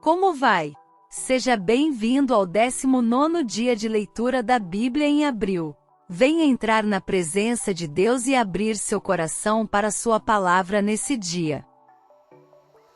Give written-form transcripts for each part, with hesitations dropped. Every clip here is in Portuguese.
Como vai? Seja bem-vindo ao 19º dia de leitura da Bíblia em abril. Venha entrar na presença de Deus e abrir seu coração para sua palavra nesse dia.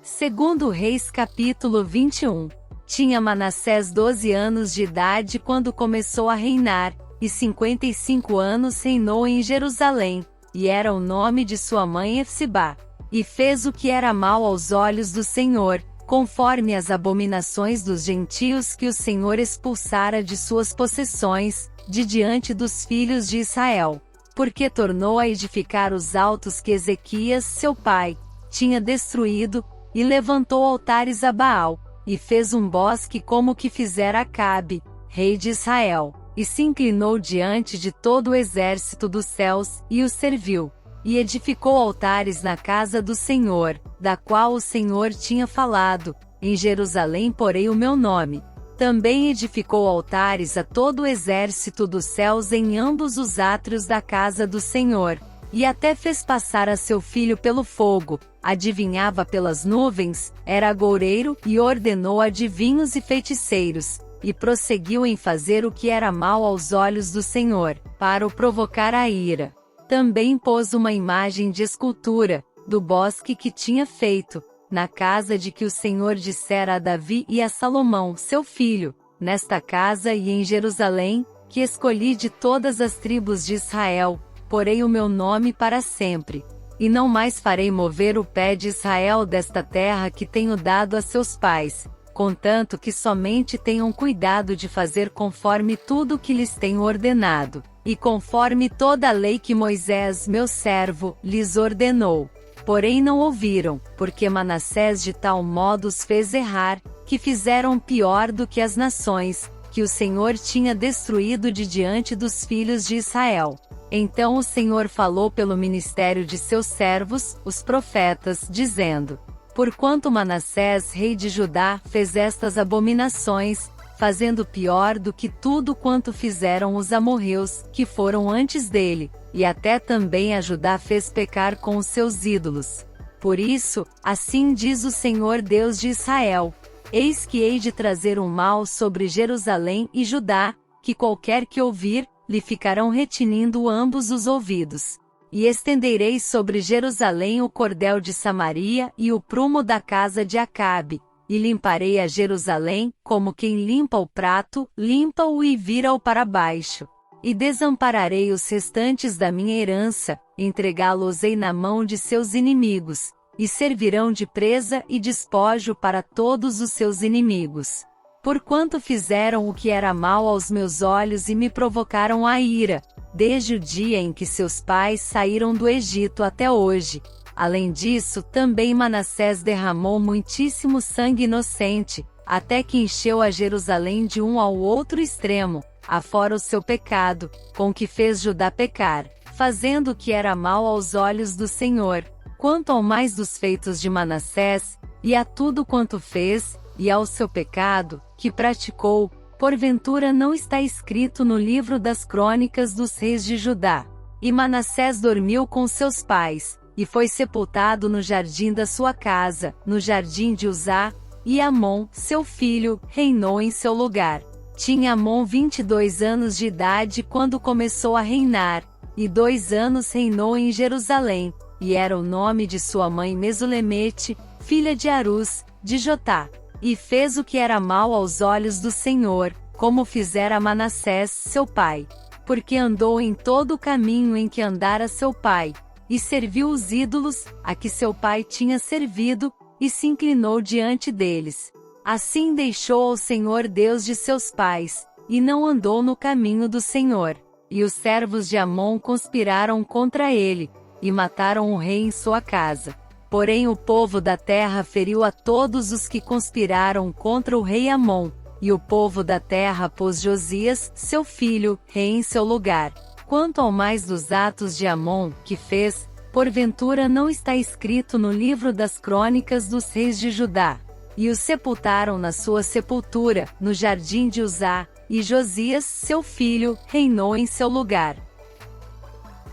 Segundo Reis capítulo 21. Tinha Manassés 12 anos de idade quando começou a reinar, e 55 anos reinou em Jerusalém, e era o nome de sua mãe Efsibá. E fez o que era mal aos olhos do Senhor, conforme as abominações dos gentios que o Senhor expulsara de suas possessões, de diante dos filhos de Israel. Porque tornou a edificar os altos que Ezequias, seu pai, tinha destruído, e levantou altares a Baal, e fez um bosque como que fizera Acabe, rei de Israel, e se inclinou diante de todo o exército dos céus, e o serviu. E edificou altares na casa do Senhor, da qual o Senhor tinha falado: em Jerusalém porei o meu nome. Também edificou altares a todo o exército dos céus em ambos os átrios da casa do Senhor. E até fez passar a seu filho pelo fogo, adivinhava pelas nuvens, era agoureiro, e ordenou adivinhos e feiticeiros, e prosseguiu em fazer o que era mal aos olhos do Senhor, para o provocar a ira. Também pôs uma imagem de escultura, do bosque que tinha feito, na casa de que o Senhor dissera a Davi e a Salomão, seu filho: nesta casa e em Jerusalém, que escolhi de todas as tribos de Israel, porei o meu nome para sempre. E não mais farei mover o pé de Israel desta terra que tenho dado a seus pais, contanto que somente tenham cuidado de fazer conforme tudo o que lhes tenho ordenado, e conforme toda a lei que Moisés, meu servo, lhes ordenou. Porém não ouviram, porque Manassés de tal modo os fez errar, que fizeram pior do que as nações, que o Senhor tinha destruído de diante dos filhos de Israel. Então o Senhor falou pelo ministério de seus servos, os profetas, dizendo: porquanto Manassés, rei de Judá, fez estas abominações, fazendo pior do que tudo quanto fizeram os amorreus, que foram antes dele, e até também a Judá fez pecar com os seus ídolos. Por isso, assim diz o Senhor Deus de Israel: eis que hei de trazer um mal sobre Jerusalém e Judá, que qualquer que ouvir, lhe ficarão retinindo ambos os ouvidos. E estenderei sobre Jerusalém o cordel de Samaria e o prumo da casa de Acabe, e limparei a Jerusalém, como quem limpa o prato, limpa-o e vira-o para baixo. E desampararei os restantes da minha herança, entregá-los-ei na mão de seus inimigos, e servirão de presa e despojo para todos os seus inimigos. Porquanto fizeram o que era mal aos meus olhos e me provocaram a ira, desde o dia em que seus pais saíram do Egito até hoje. Além disso, também Manassés derramou muitíssimo sangue inocente, até que encheu a Jerusalém de um ao outro extremo, afora o seu pecado, com que fez Judá pecar, fazendo o que era mal aos olhos do Senhor. Quanto ao mais dos feitos de Manassés, e a tudo quanto fez, e ao seu pecado, que praticou, porventura não está escrito no livro das crônicas dos reis de Judá. E Manassés dormiu com seus pais, e foi sepultado no jardim da sua casa, no jardim de Uzá, e Amon, seu filho, reinou em seu lugar. Tinha Amon 22 anos de idade quando começou a reinar, e 2 anos reinou em Jerusalém, e era o nome de sua mãe Mesulemete, filha de Arus, de Jotá. E fez o que era mal aos olhos do Senhor, como fizera Manassés, seu pai. Porque andou em todo o caminho em que andara seu pai, e serviu os ídolos, a que seu pai tinha servido, e se inclinou diante deles. Assim deixou ao Senhor Deus de seus pais, e não andou no caminho do Senhor. E os servos de Amon conspiraram contra ele, e mataram o rei em sua casa. Porém o povo da terra feriu a todos os que conspiraram contra o rei Amon, e o povo da terra pôs Josias, seu filho, rei em seu lugar. Quanto ao mais dos atos de Amon, que fez, porventura não está escrito no livro das crônicas dos reis de Judá. E o sepultaram na sua sepultura, no jardim de Uzá, e Josias, seu filho, reinou em seu lugar.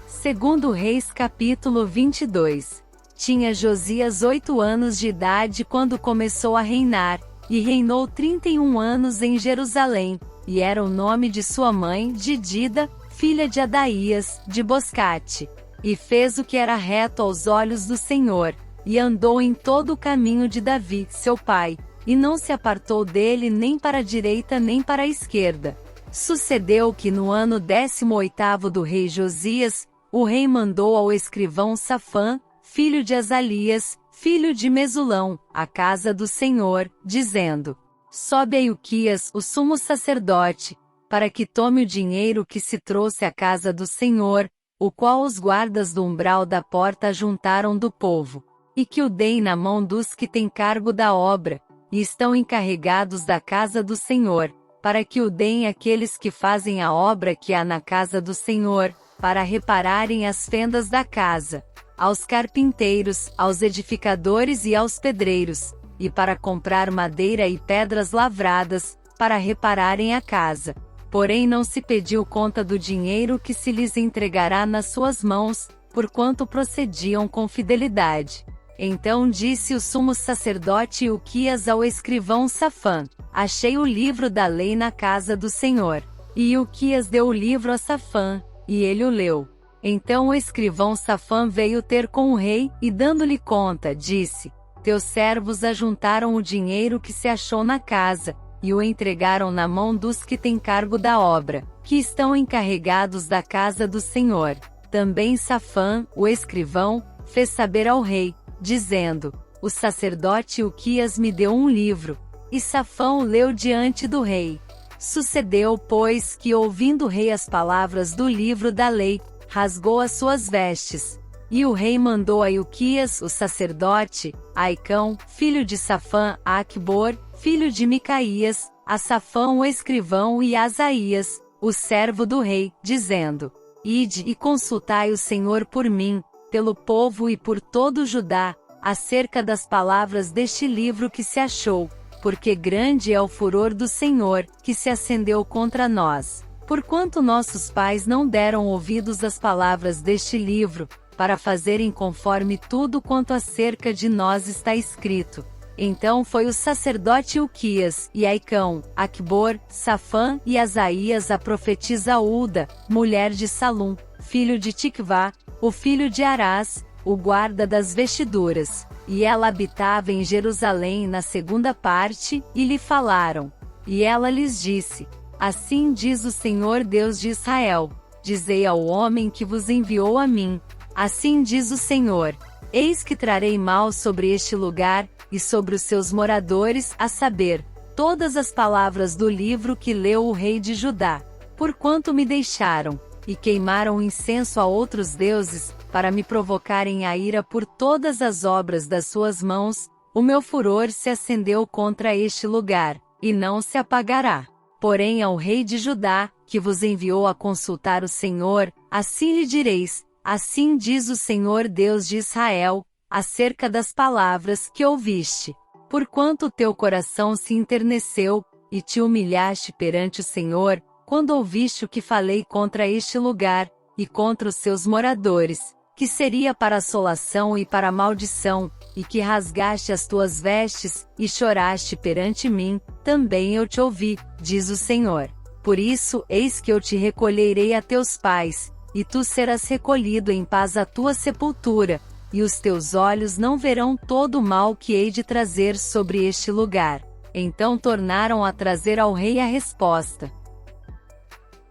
Segundo Reis capítulo 22. Tinha Josias 8 anos de idade quando começou a reinar, e reinou 31 anos em Jerusalém, e era o nome de sua mãe Jedida, filha de Adaías, de Boscate. E fez o que era reto aos olhos do Senhor, e andou em todo o caminho de Davi, seu pai, e não se apartou dele nem para a direita nem para a esquerda. Sucedeu que no ano 18º do rei Josias, o rei mandou ao escrivão Safã, filho de Azalias, filho de Mesulão, à casa do Senhor, dizendo: Sobe a Ilquias, o sumo sacerdote, para que tome o dinheiro que se trouxe à casa do Senhor, o qual os guardas do umbral da porta juntaram do povo, e que o deem na mão dos que têm cargo da obra, e estão encarregados da casa do Senhor, para que o deem àqueles que fazem a obra que há na casa do Senhor, para repararem as fendas da casa, aos carpinteiros, aos edificadores e aos pedreiros, e para comprar madeira e pedras lavradas, para repararem a casa. Porém não se pediu conta do dinheiro que se lhes entregará nas suas mãos, porquanto procediam com fidelidade. Então disse o sumo sacerdote Ilquias ao escrivão Safã: Achei o livro da lei na casa do Senhor. E Ilquias deu o livro a Safã, e ele o leu. Então o escrivão Safã veio ter com o rei, e dando-lhe conta, disse: Teus servos ajuntaram o dinheiro que se achou na casa, e o entregaram na mão dos que têm cargo da obra, que estão encarregados da casa do Senhor. Também Safã, o escrivão, fez saber ao rei, dizendo: O sacerdote Ilquias me deu um livro. E Safã o leu diante do rei. Sucedeu, pois, que ouvindo o rei as palavras do livro da lei, rasgou as suas vestes. E o rei mandou a Ilquias, o sacerdote, Aicão, filho de Safã, a Acbor, filho de Micaías, a Safã o escrivão e a Asaías, o servo do rei, dizendo: Ide e consultai o Senhor por mim, pelo povo e por todo Judá, acerca das palavras deste livro que se achou, porque grande é o furor do Senhor, que se acendeu contra nós. Porquanto nossos pais não deram ouvidos às palavras deste livro, para fazerem conforme tudo quanto acerca de nós está escrito. Então foi o sacerdote Ilquias, e Aicão, Acbor, Safã e Asaías a profetisa Ulda, mulher de Salum, filho de Tikvá, o filho de Arás, o guarda das vestiduras. E ela habitava em Jerusalém na segunda parte, e lhe falaram. E ela lhes disse: Assim diz o Senhor Deus de Israel: Dizei ao homem que vos enviou a mim: Assim diz o Senhor: Eis que trarei mal sobre este lugar, e sobre os seus moradores, a saber, todas as palavras do livro que leu o rei de Judá. Porquanto me deixaram, e queimaram incenso a outros deuses, para me provocarem a ira por todas as obras das suas mãos, o meu furor se acendeu contra este lugar, e não se apagará. Porém ao rei de Judá, que vos enviou a consultar o Senhor, assim lhe direis: Assim diz o Senhor Deus de Israel, acerca das palavras que ouviste. Porquanto o teu coração se enterneceu, e te humilhaste perante o Senhor, quando ouviste o que falei contra este lugar, e contra os seus moradores, que seria para assolação e para maldição, e que rasgaste as tuas vestes, e choraste perante mim, também eu te ouvi, diz o Senhor. Por isso, eis que eu te recolherei a teus pais, e tu serás recolhido em paz à tua sepultura, e os teus olhos não verão todo o mal que hei de trazer sobre este lugar. Então tornaram a trazer ao rei a resposta.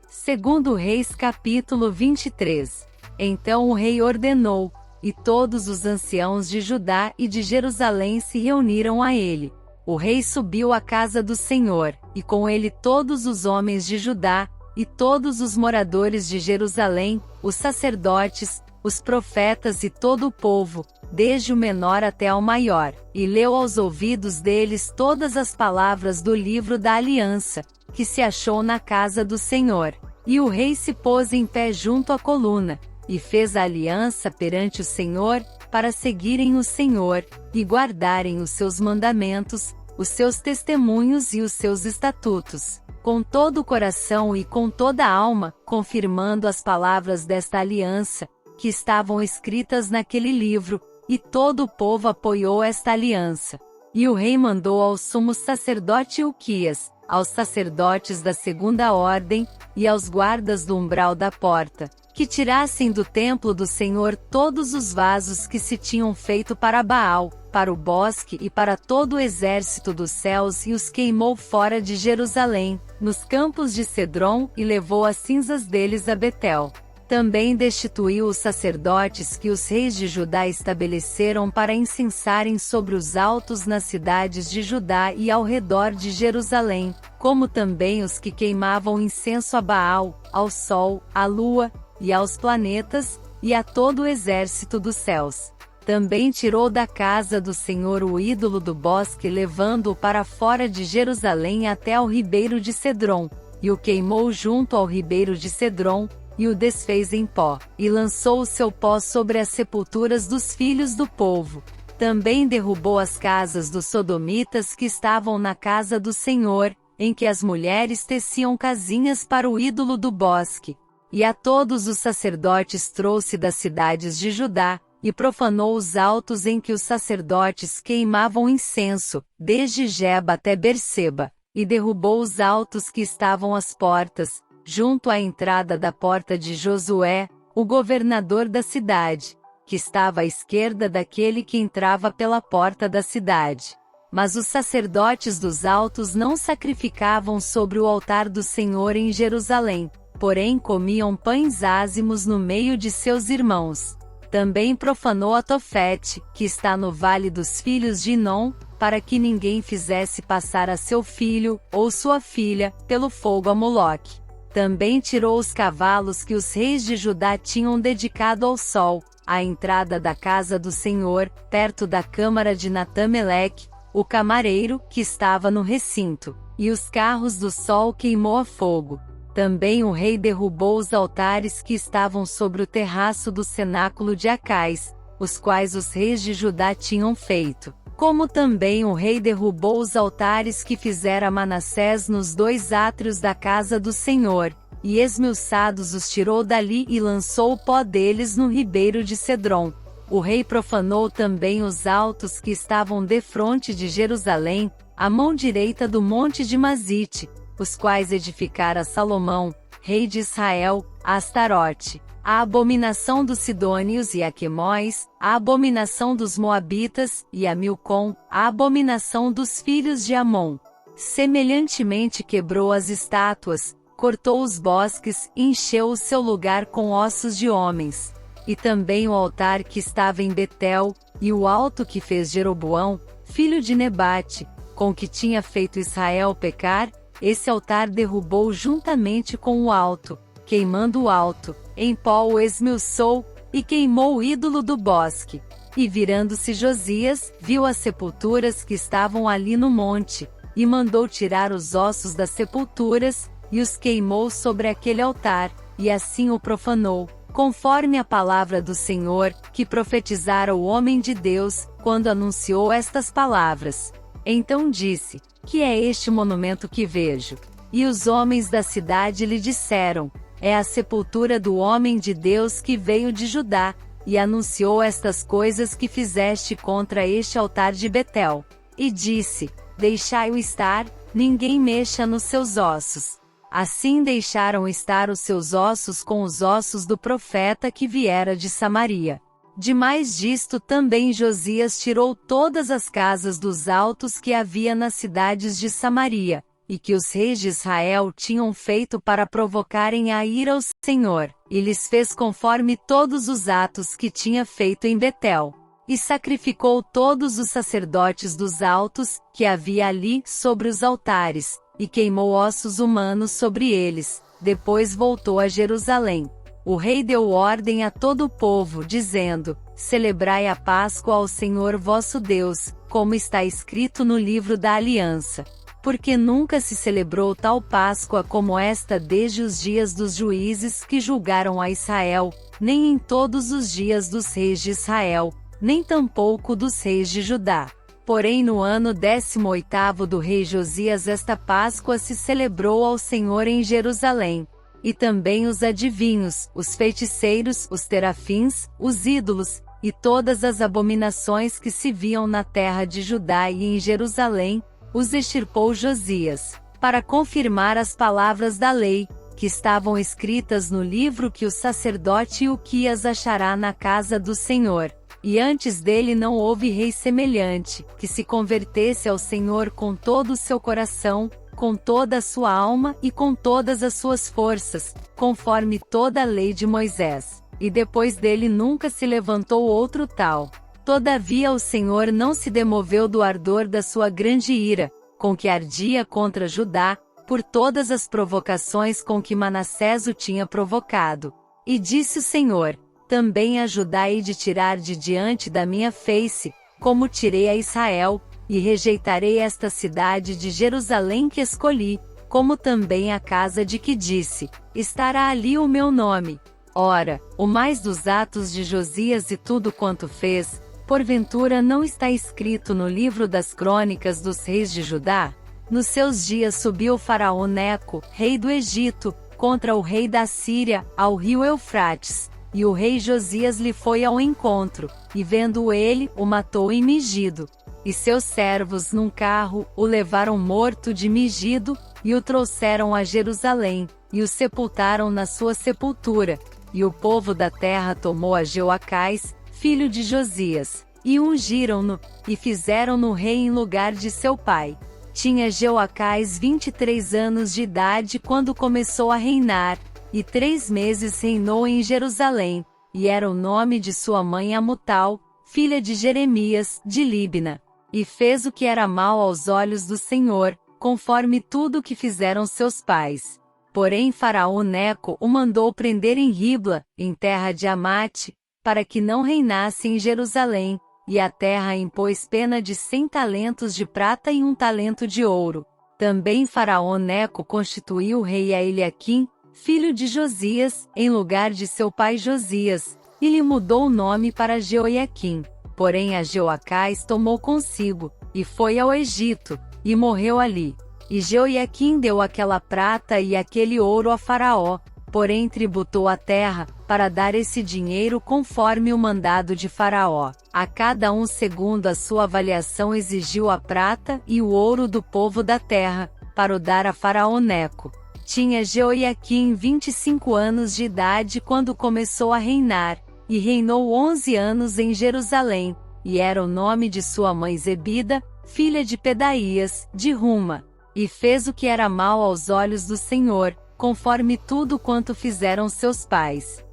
Segundo Reis capítulo 23. Então o rei ordenou, e todos os anciãos de Judá e de Jerusalém se reuniram a ele. O rei subiu à casa do Senhor, e com ele todos os homens de Judá, e todos os moradores de Jerusalém, os sacerdotes, os profetas e todo o povo, desde o menor até ao maior, e leu aos ouvidos deles todas as palavras do livro da aliança, que se achou na casa do Senhor. E o rei se pôs em pé junto à coluna, e fez a aliança perante o Senhor, para seguirem o Senhor, e guardarem os seus mandamentos, os seus testemunhos e os seus estatutos, com todo o coração e com toda a alma, confirmando as palavras desta aliança, que estavam escritas naquele livro, e todo o povo apoiou esta aliança. E o rei mandou ao sumo sacerdote Hilquias, aos sacerdotes da segunda ordem, e aos guardas do umbral da porta, que tirassem do templo do Senhor todos os vasos que se tinham feito para Baal, para o bosque e para todo o exército dos céus, e os queimou fora de Jerusalém, nos campos de Cedron, e levou as cinzas deles a Betel. Também destituiu os sacerdotes que os reis de Judá estabeleceram para incensarem sobre os altos nas cidades de Judá e ao redor de Jerusalém, como também os que queimavam incenso a Baal, ao sol, à lua, e aos planetas, e a todo o exército dos céus. Também tirou da casa do Senhor o ídolo do bosque, levando-o para fora de Jerusalém até ao ribeiro de Cedron, e o queimou junto ao ribeiro de Cedron, e o desfez em pó, e lançou o seu pó sobre as sepulturas dos filhos do povo. Também derrubou as casas dos sodomitas que estavam na casa do Senhor, em que as mulheres teciam casinhas para o ídolo do bosque. E a todos os sacerdotes trouxe das cidades de Judá, e profanou os altos em que os sacerdotes queimavam incenso, desde Geba até Berseba, e derrubou os altos que estavam às portas, junto à entrada da porta de Josué, o governador da cidade, que estava à esquerda daquele que entrava pela porta da cidade. Mas os sacerdotes dos altos não sacrificavam sobre o altar do Senhor em Jerusalém, porém comiam pães ázimos no meio de seus irmãos. Também profanou a Tofete, que está no vale dos filhos de Inom, para que ninguém fizesse passar a seu filho, ou sua filha, pelo fogo a Moloque. Também tirou os cavalos que os reis de Judá tinham dedicado ao sol, à entrada da casa do Senhor, perto da câmara de Natã-Meleque, o camareiro, que estava no recinto, e os carros do sol queimou a fogo. Também o rei derrubou os altares que estavam sobre o terraço do cenáculo de Acais, os quais os reis de Judá tinham feito. Como também o rei derrubou os altares que fizera Manassés nos dois átrios da casa do Senhor, e esmiuçados os tirou dali e lançou o pó deles no ribeiro de Cedron. O rei profanou também os altos que estavam defronte de Jerusalém, à mão direita do monte de Mazite, os quais edificara Salomão, rei de Israel, a Astarote, a abominação dos sidônios e a Quemóis, a abominação dos moabitas, e a Milcom, a abominação dos filhos de Amon. Semelhantemente quebrou as estátuas, cortou os bosques, e encheu o seu lugar com ossos de homens. E também o altar que estava em Betel, e o alto que fez Jeroboão, filho de Nebate, com que tinha feito Israel pecar, esse altar derrubou juntamente com o alto, queimando o alto, em pó o esmiuçou, e queimou o ídolo do bosque. E virando-se Josias, viu as sepulturas que estavam ali no monte, e mandou tirar os ossos das sepulturas, e os queimou sobre aquele altar, e assim o profanou, conforme a palavra do Senhor, que profetizara o homem de Deus, quando anunciou estas palavras. Então disse: que é este monumento que vejo? E os homens da cidade lhe disseram: é a sepultura do homem de Deus que veio de Judá, e anunciou estas coisas que fizeste contra este altar de Betel. E disse: deixai-o estar, ninguém mexa nos seus ossos. Assim deixaram estar os seus ossos com os ossos do profeta que viera de Samaria. Demais disto também Josias tirou todas as casas dos altos que havia nas cidades de Samaria, e que os reis de Israel tinham feito para provocarem a ira ao Senhor, e lhes fez conforme todos os atos que tinha feito em Betel. E sacrificou todos os sacerdotes dos altos, que havia ali sobre os altares, e queimou ossos humanos sobre eles. Depois voltou a Jerusalém. O rei deu ordem a todo o povo, dizendo: celebrai a Páscoa ao Senhor vosso Deus, como está escrito no livro da aliança. Porque nunca se celebrou tal Páscoa como esta desde os dias dos juízes que julgaram a Israel, nem em todos os dias dos reis de Israel, nem tampouco dos reis de Judá. Porém no ano 18º do rei Josias esta Páscoa se celebrou ao Senhor em Jerusalém. E também os adivinhos, os feiticeiros, os terafins, os ídolos, e todas as abominações que se viam na terra de Judá e em Jerusalém, os extirpou Josias, para confirmar as palavras da lei, que estavam escritas no livro que o sacerdote Ilquias achará na casa do Senhor. E antes dele não houve rei semelhante, que se convertesse ao Senhor com todo o seu coração, com toda a sua alma e com todas as suas forças, conforme toda a lei de Moisés. E depois dele nunca se levantou outro tal. Todavia o Senhor não se demoveu do ardor da sua grande ira, com que ardia contra Judá, por todas as provocações com que Manassés o tinha provocado. E disse o Senhor: também a Judá hei de tirar de diante da minha face, como tirei a Israel, e rejeitarei esta cidade de Jerusalém que escolhi, como também a casa de que disse: estará ali o meu nome. Ora, o mais dos atos de Josias e tudo quanto fez, porventura não está escrito no livro das crônicas dos reis de Judá? Nos seus dias subiu Faraó Neco, rei do Egito, contra o rei da Síria, ao rio Eufrates, e o rei Josias lhe foi ao encontro, e vendo-o ele, o matou em Megido. E seus servos num carro, o levaram morto de Megido, e o trouxeram a Jerusalém, e o sepultaram na sua sepultura. E o povo da terra tomou a Jeoacás, filho de Josias, e ungiram-no, e fizeram-no rei em lugar de seu pai. Tinha Jeoacás 23 anos de idade quando começou a reinar, e 3 meses reinou em Jerusalém, e era o nome de sua mãe Amutal, filha de Jeremias, de Líbna. E fez o que era mal aos olhos do Senhor, conforme tudo o que fizeram seus pais. Porém Faraó Neco o mandou prender em Ribla, em terra de Amate, para que não reinasse em Jerusalém, e a terra impôs pena de 100 talentos de prata e 1 talento de ouro. Também Faraó Neco constituiu o rei a Eliaquim, filho de Josias, em lugar de seu pai Josias, e lhe mudou o nome para Jeoiaquim. Porém a Jeoacás tomou consigo, e foi ao Egito, e morreu ali. E Jeoiaquim deu aquela prata e aquele ouro a Faraó, porém tributou a terra, para dar esse dinheiro conforme o mandado de Faraó. A cada um segundo a sua avaliação exigiu a prata e o ouro do povo da terra, para o dar a Faraó Neco. Tinha Jeoiaquim 25 anos de idade quando começou a reinar, e reinou 11 anos em Jerusalém, e era o nome de sua mãe Zebida, filha de Pedaías, de Ruma. E fez o que era mal aos olhos do Senhor, conforme tudo quanto fizeram seus pais.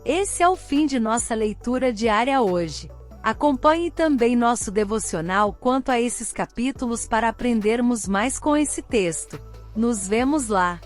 Esse é o fim de nossa leitura diária hoje. Acompanhe também nosso devocional quanto a esses capítulos para aprendermos mais com esse texto. Nos vemos lá!